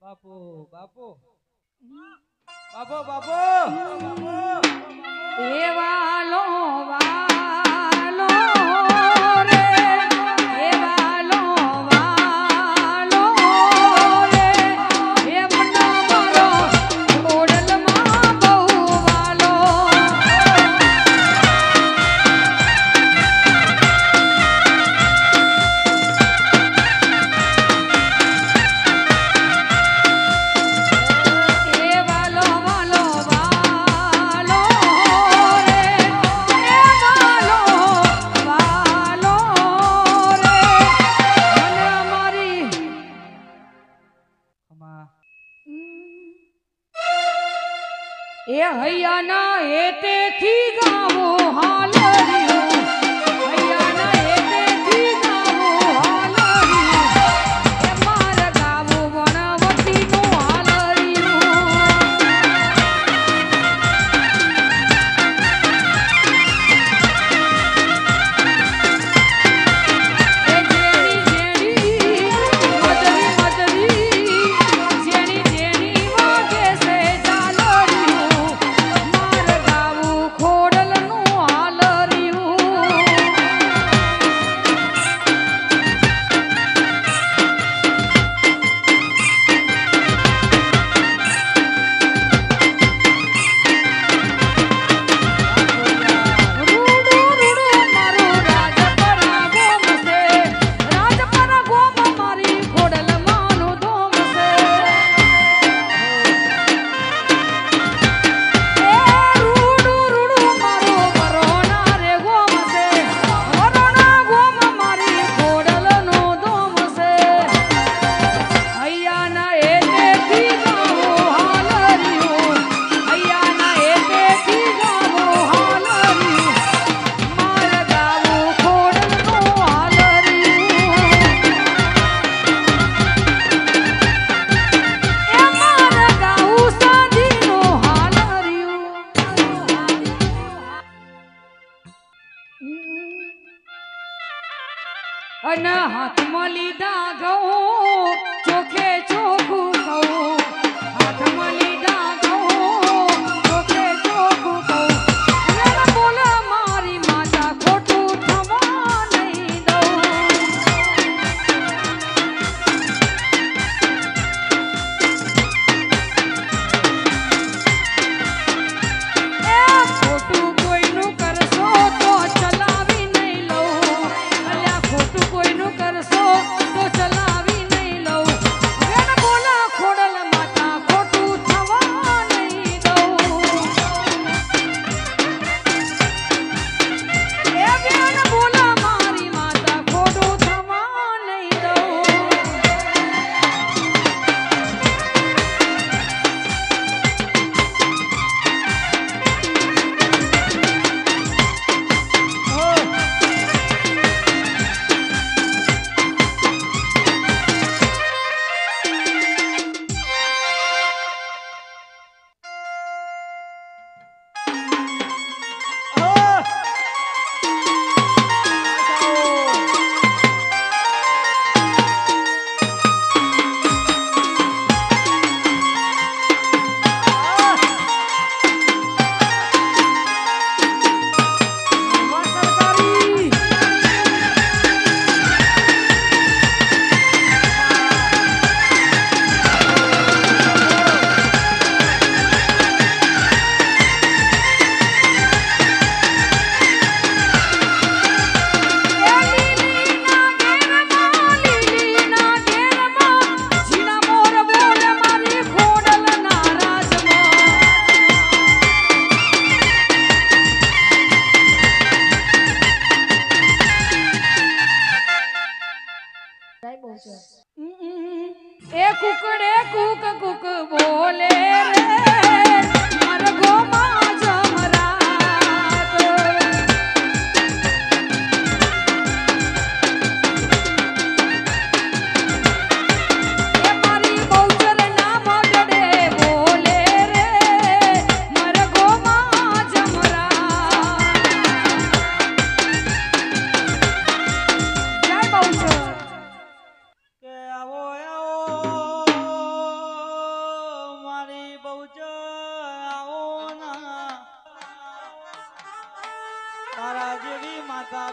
બાપુ બાપુ બાપુ બાપુ એ વાલો વાલો રે એ વાલો વાલો રે એ મનો મારો ઓડલમાં બહુ વાલો એ હૈયાના હેતેથી ગાવો હાલર્યું હૈયાના હેતેથી ગાવો હાલર્યું એ માર ગાવું વણવટીનું હાલર્યું એ જેણી જેણી મદરી જેણી જેણી વાગે છે અને હાથમાં લીધા ઘઉં ચોખે ચોખ્ખું કહું હાથમાં લીધા ઘઉં ચોખે ચોખ્ખું કહું એને બોલ મારી માતા ખોટું થવા નહીં દઉં એ ખોટું કોઈનું કરશો તો ચલાવી નહીં લઉં અલ્યા ખોટું કોઈનું કરશો તો ચલાવી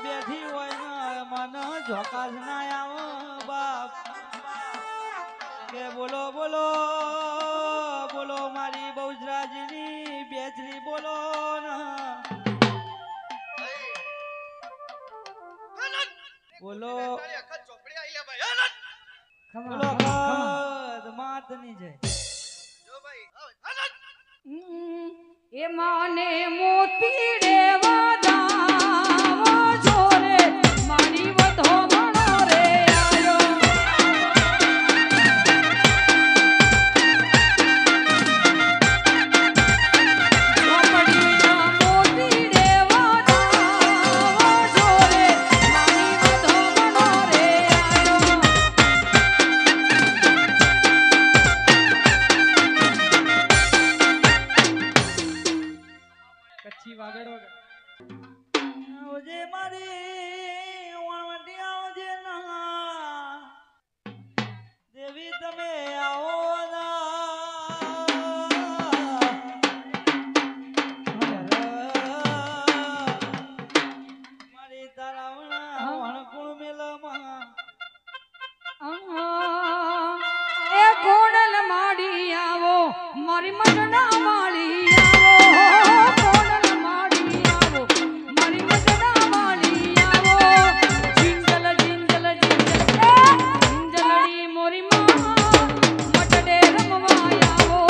બેઠી હોય ને મને ઝોકાસ ના આવો બાપ કે બોલો બોલો બોલો મારી બહુજરાજીની બેચરી બોલો ને બોલો બોલો માતની છે એ માને મોતી રેવા દાવો છોરે મારી વધો મણો રે આયો ચોપડીના મોતી રેવા દાવો છોરે મારી વધો મણો રે આયો કચ્છી વાગડો ઓજે મારી વણવટી આવજે ના દેવી તમે આવો મારી તારા વણકુણ મેલમાં એ કોડલ માડી આવો મારી મટના માળી આવો કોડલ માડી આવો મારી મટના માળી આવો જિંજલ જિંજલ જિંજલ જિંજલડી મોરી માં મટડે રમવા આવો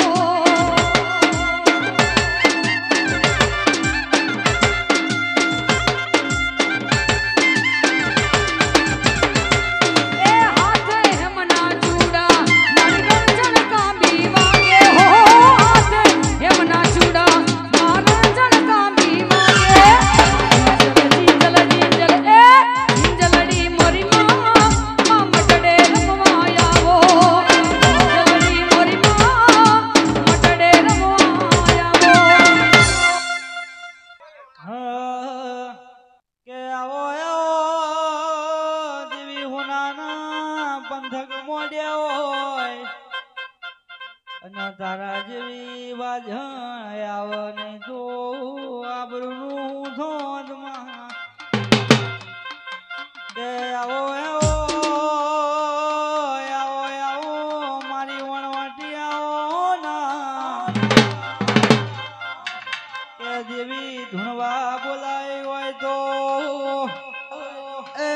કે આવો આવો દેવી હોનાના પંથક મોડ્યા હોય અને તારા જેવી વાજણ આવે નહીં તો આબરૂનું ધોધમાં કે આવો આવો આવો આવો મારી વણવાટી આવો ના કે દેવી ધૂણવા બોલાય હોય તો એ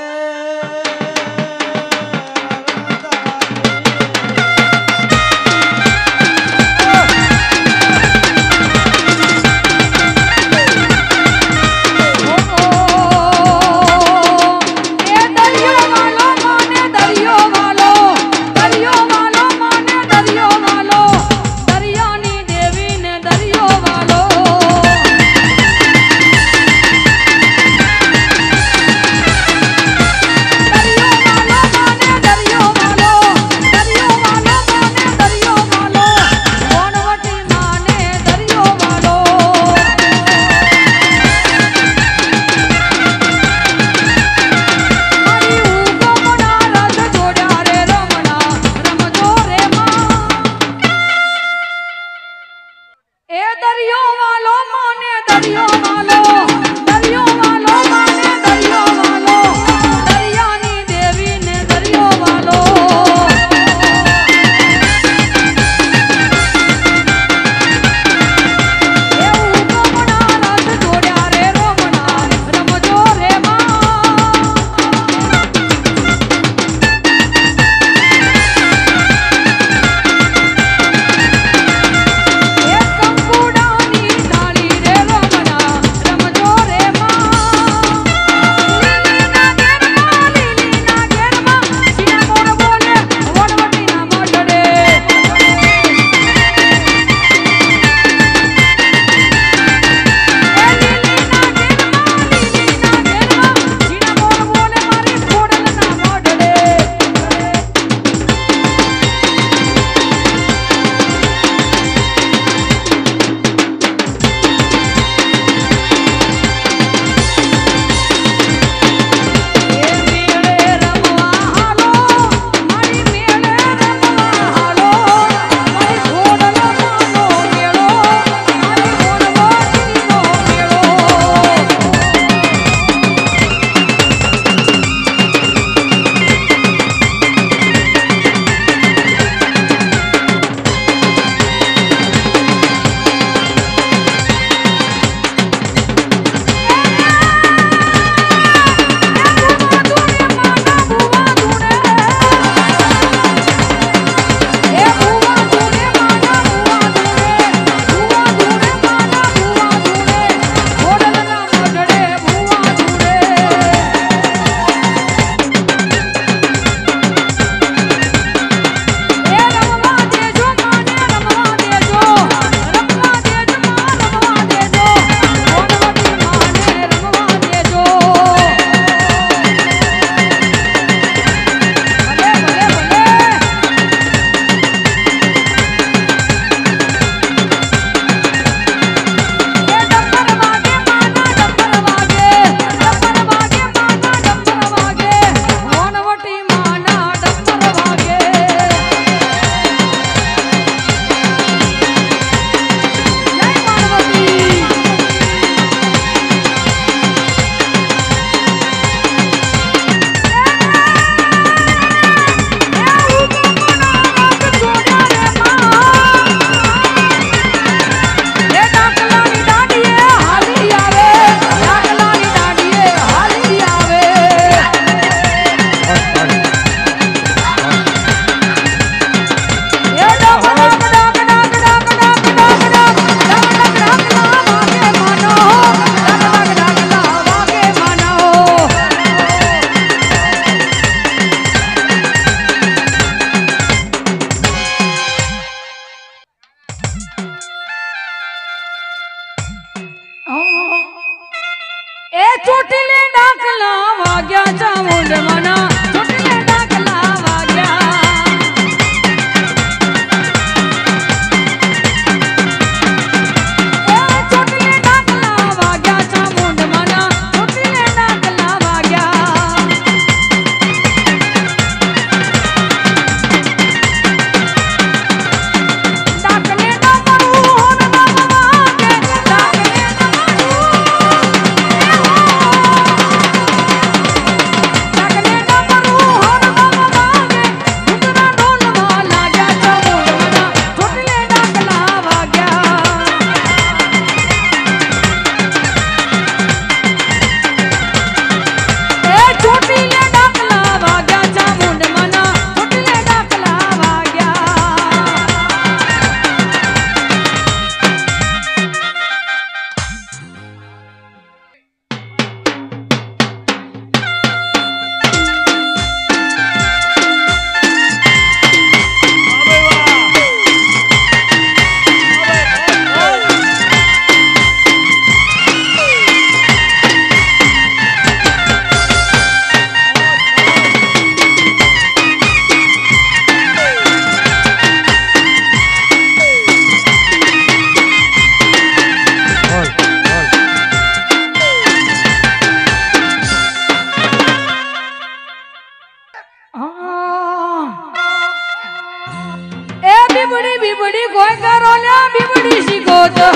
બીબડી બીબડી કોઈ કરો ને બીબડી શીખો તો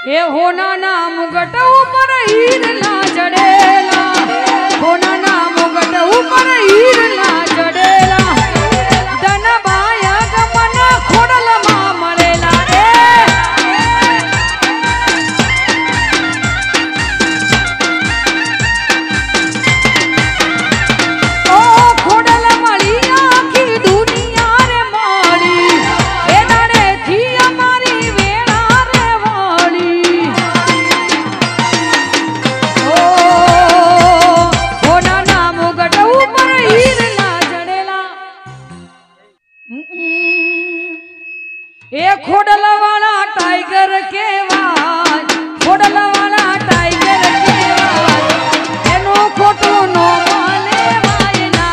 એ હોના ના મુગટ ઉપર હીર ના ચડેલા હોના ના મુગટ ઉપર હીર ના ચડેલા ધનબાયા ગમના ખોડલ માં મળેલા ઓ ખોડલ મળી આખી દુનિયા રે મળી એ દાડે થી અમારી વેળા રે વાળી ઓ હોના ના મુગટ ઉપર હીર ના ચડેલા એ ખોડલ વાળા ટાઈગર કેવાય ખોડલ વાળા ટાઈગર કેવાય એનું ખોટું નો માને વાય ના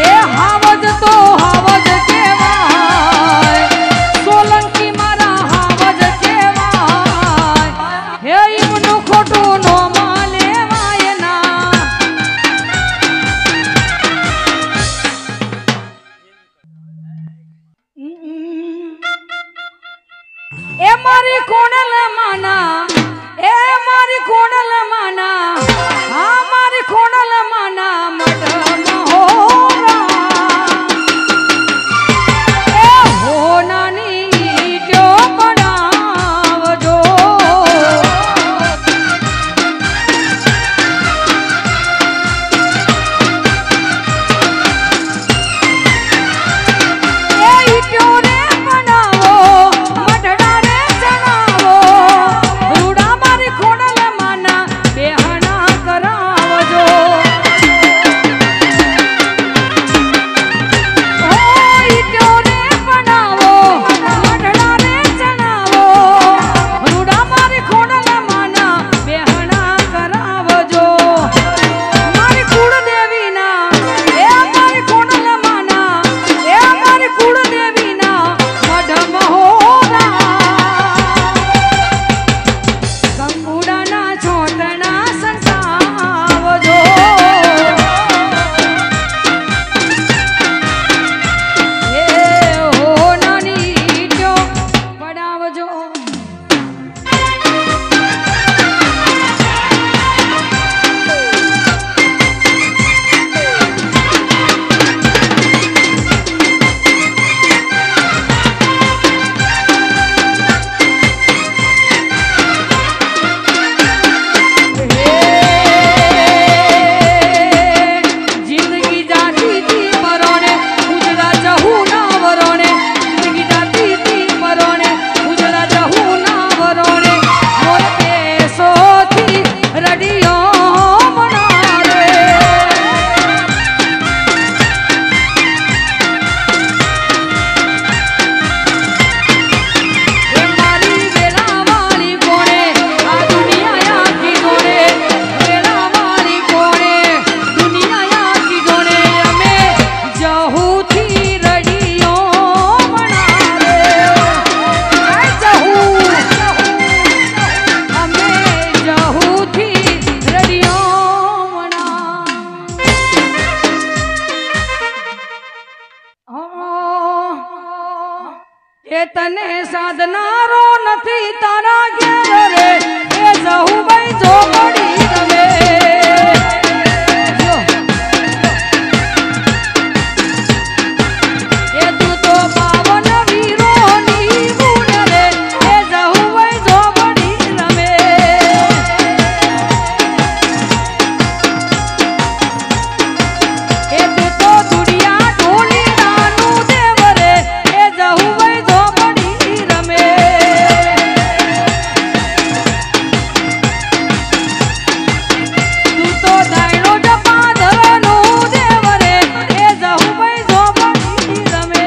એ હાવજ તો હાવજ કેવાય સોલંકી મારા હાવજ કેવાય હે એમનું ખોટું નો માને વાય ના એ મારી કોડલ માના એ મારી કોડલ માના હા મારી કોડલ માના મઢ મહોરા એ હોનાની ટ્યો બનાવજો એ ટ્યો રે બનાવો મઢડા રે ચણાવો રૂડા મારી ખોડલ માના બેહણા કરાવજો એ તને સાધનારો નથી તારા ઘેર રે એ જહુ ભાઈ જો પડી રમે એ તું તો પાવન વીરો ની ગુણ રે એ જહુ ભાઈ જો પડી રમે એ તું તો દુનિયા ઢોલી રાનું દેવ રે એ જહુ ભાઈ જો પડી રમે તું તો દાયણો જપા ધરનું દેવ રે એ જહુ ભાઈ જો પડી રમે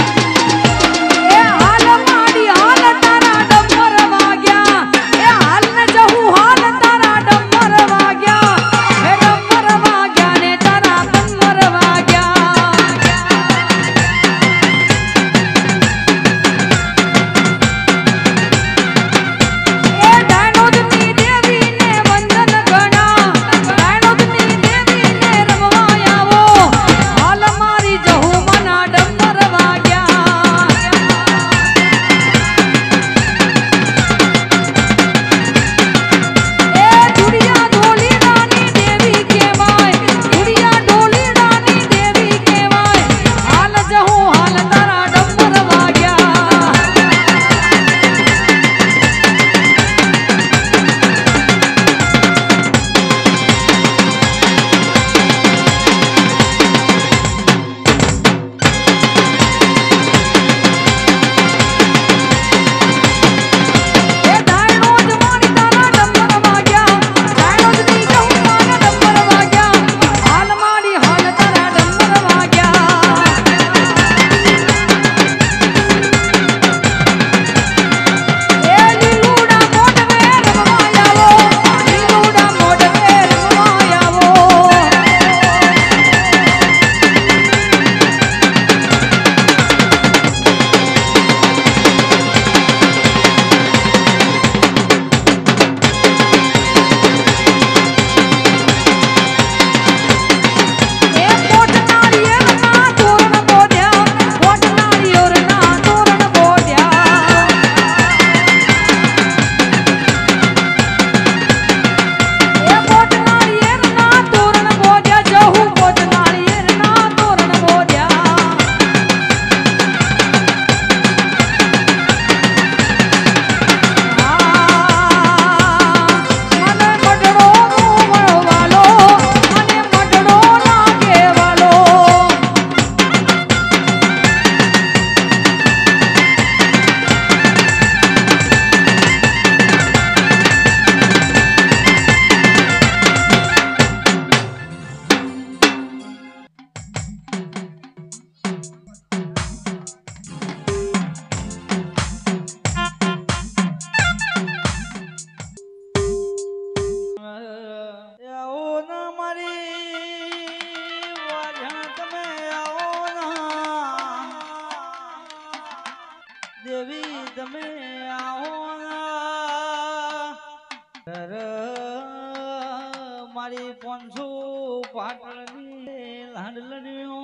એ હાલ માડી હાલ તારા ડમર વાગ્યા એ હાલ ને જહુ હાલ તારા ડમર વાગ્યા હે ડમર વાગ્યા ને તારા કમર વાગ્યા એ ડાયણોદની દેવીને વંદન ગણા ડાયણોદની દેવીને રમવા આવો હાલ મારી જહુ મના ડમર વાગ્યા એ દુડિયા ઢોલી રાની દેવી કહેવાય દુડિયા ઢોલી રાની દેવી કહેવાય હાલ જહુ હાલ તારા ડમર વાગ્યા એ ડાયણોદ મારી તારા ડમર વાગ્યા ડાયણોદની જહુ મારા ડમર વાગ્યા હાલ મારી હાલ તારા ડમર વાગ્યા એ લીલુડા મોઢવે રમવા આવો લીલુડા મોઢવે રમવા આવો એ પોટનારી એરના તોરણ બોધ્યા પોટનારી ઓરના તોરણ બોધ્યા એ પોટનારી એરના તોરણ બોધ્યા જહુ પોટનારી એરના તોરણ બોધ્યા મને મઢડો મળવાલો મને મઢડો લાગેવાલો આવો ના મારી વાજણ તમે આવો ના દેવી તમે આવો ના ઘર મારી પોનસો પાટણની લાડલડીઓ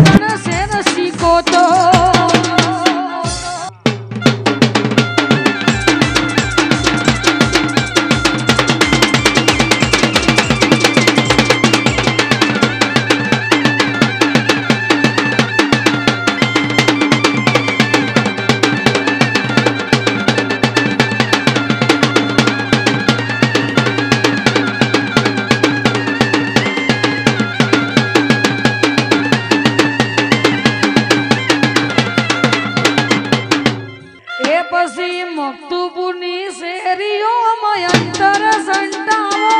મનસે રસિકો તો મકતુબુની શેરીઓમાં અંતર સંતાવો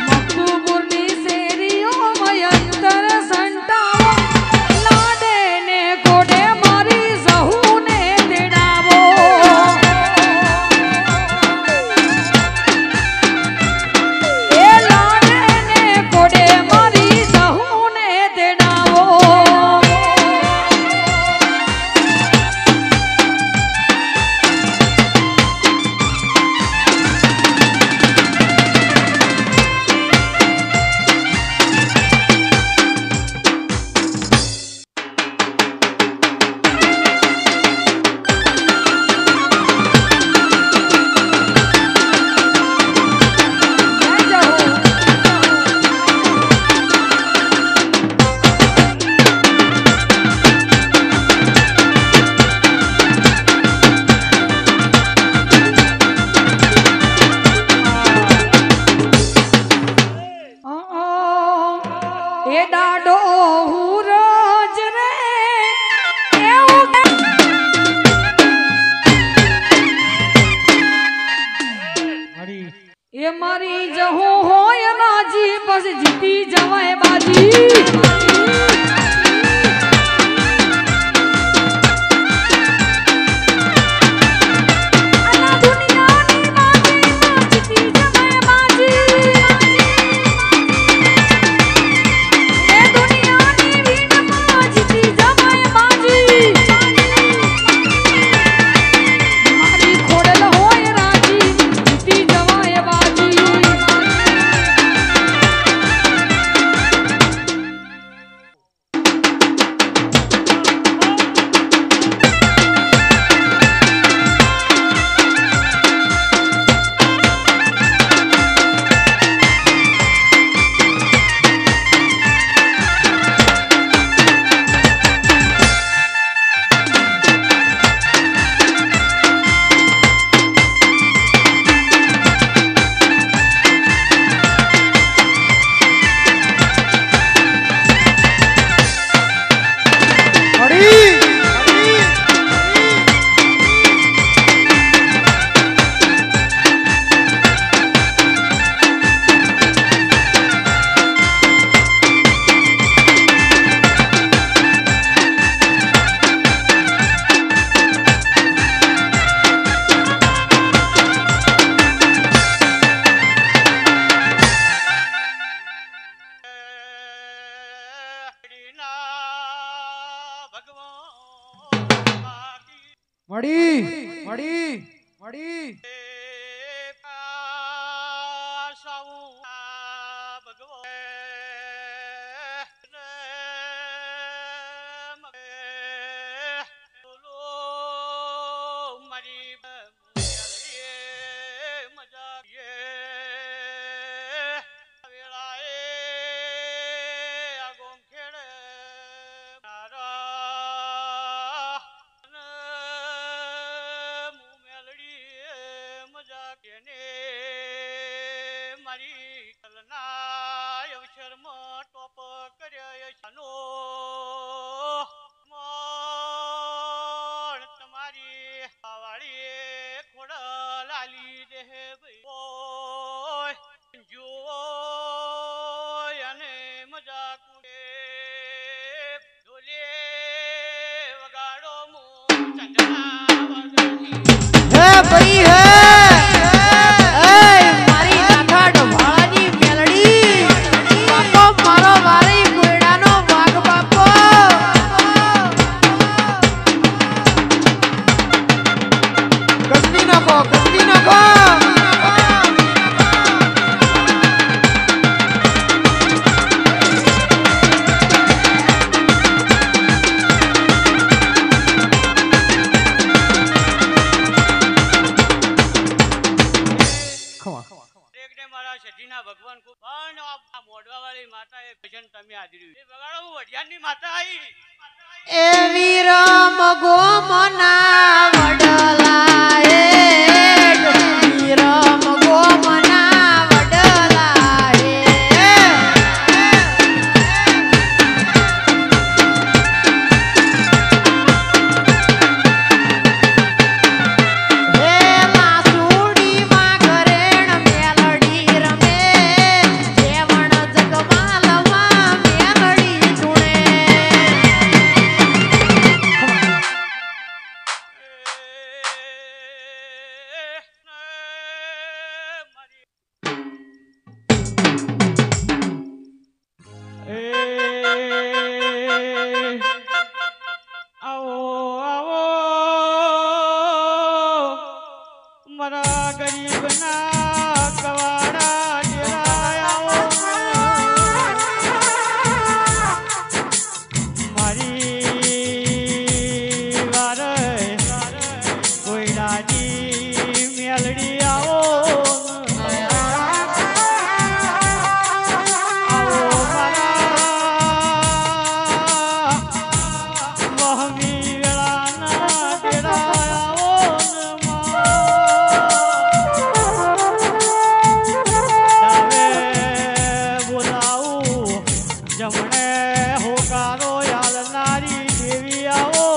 મકતુબુની શેરીઓમાં અંતર સંતાવો લાડે ને કોડે મારી સહુને તેડાવો એ લાડે ને કોડે મારી સહુને તેડાવો એ ડાડો હુરજ રે એવું મારી એ મારી જહો હોય રાજી બસ જીતી જવાય બાજી આના દુનિયાની બાજીમાં જીતી જવાય બાજી એ દુનિયાની વીણમાં જીતી જવાય બાજી મારી ખોડલ હોય રાજી જીતી જવાય બાજી મળી મળી મળી પડી હે એ મારી નાથા ઢવાળાની મેલડી બાપો મારો વારી ગોયડાનો વાઘ બાપો કસબી નાખો ભગવાન કો પણ આ મોઢવાવાળી માતા એ ભજન તમે આદર્યું એ બગાડો વઢિયાની માતા આવી એ વીરમ ગોમના વડલા એ વીરમ ગોમના વડલા એ મારી મેલડી આવો આવો મારા મહમી વેળાના ડેરા આવો ડાવે બોલાવું જમણે હોકારો યાલનારી દેવી આવો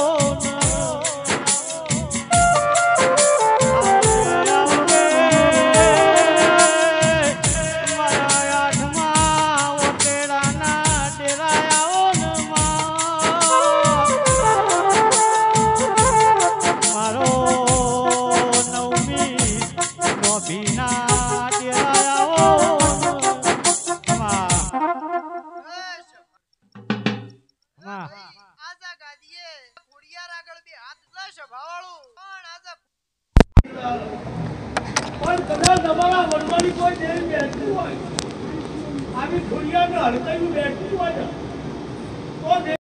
આજા ગાદીએ ખોડિયાર આગળ બે હાથ લાશ ભાવાળું પણ આજા પણ કદાચ તમારા વડવાની કોઈ દેવી બેઠતું હોય આવી ખોડિયાને હડકાયું બેઠતું હોય ને તો